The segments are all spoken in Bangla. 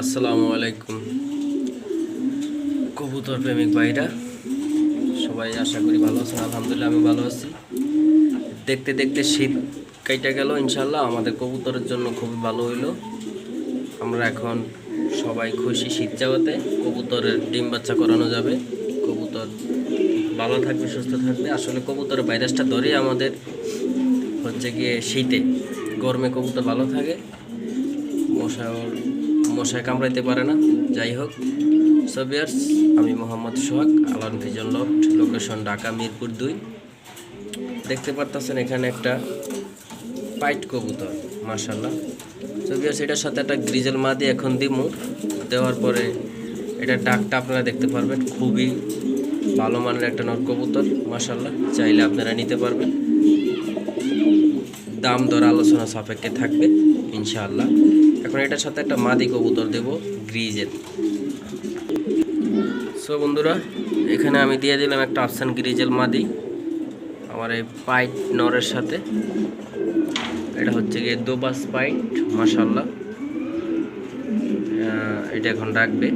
আসসালামু আলাইকুম কবুতর প্রেমিক ভাইরা, সবাই আশা করি ভালো আছেন। আলহামদুলিল্লাহ আমি ভালো আছি। দেখতে দেখতে শীত কেটে গেল, ইনশাল্লাহ আমাদের কবুতরের জন্য খুবই ভালো হইলো। আমরা এখন সবাই খুশি, শীত যাওয়াতে কবুতরের ডিম বাচ্চা করানো যাবে, কবুতর ভালো থাকবে, সুস্থ থাকবে। আসলে কবুতরের ভাইরাসটা ধরেই আমাদের হচ্ছে গিয়ে শীতে, গরমে কবুতর ভালো থাকে, মশায় কামড়াইতে পারে না। যাই হোক, সো ভিউয়ার্স, আমি মোহাম্মদ সোহাগ, আলান vision loft, location Dhaka Mirpur 2। দেখতে পারতেছেন এখানে একটা পাইট কবুতর, মাশাল্লাহ। সো ভিউয়ার্স, এটার সাথে একটা গ্রিজেল মাদি এখন দিমু, দেওয়ার পরে এটার ডাকটা আপনারা দেখতে পারবেন। খুবই ভালো মানের একটা নর কবুতর, মাশাল্লাহ। চাইলে আপনারা নিতে পারবেন, দাম দর আলোচনা সাপেক্ষে থাকবে ইনশাআল্লাহ। এখন এটার সাথে একটা মাদি কবুতর দেব, গ্রিজেল। সো বন্ধুরা, এখানে আমি দিয়ে দিলাম একটা আফসান গ্রিজেল মাদি আমার এই পাইট নরের সাথে। এটা হচ্ছে গিয়ে দোবাস পাইট, মাশাল্লাহ। এটা এখন রাখবে।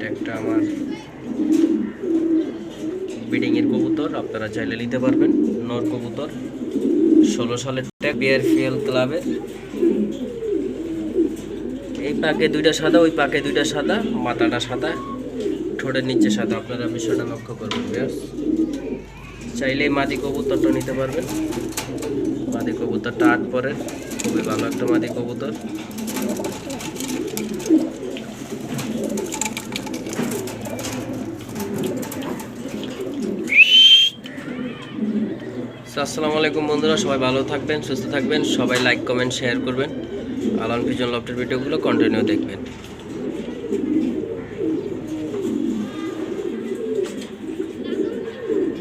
একটা আমার ব্রিডিংয়ের কবুতর, আপনারা চাইলে নিতে পারবেন। নর কবুতর, 16 সালের ট্যাগ, বিআরপিএল ক্লাবের। এই পাকে দুইটা সাদা, ওই পাকে দুইটা সাদা, মাথাটা সাদা, ঠোঁটের নিচে সাদা। আপনারা বিষয়টা লক্ষ্য করবেন ব্যাস। চাইলে মাদি কবুতরটা নিতে পারবেন। মাদি কবুতরটা 8 পরের, খুবই ভালো একটা মাদি কবুতর। আসসালামু আলাইকুম বন্ধুরা, সবাই ভালো থাকবেন, সুস্থ থাকবেন। সবাই লাইক, কমেন্ট, শেয়ার করবেন। আলান ভিজন লফটের ভিডিওগুলো কন্টিনিউ দেখবেন।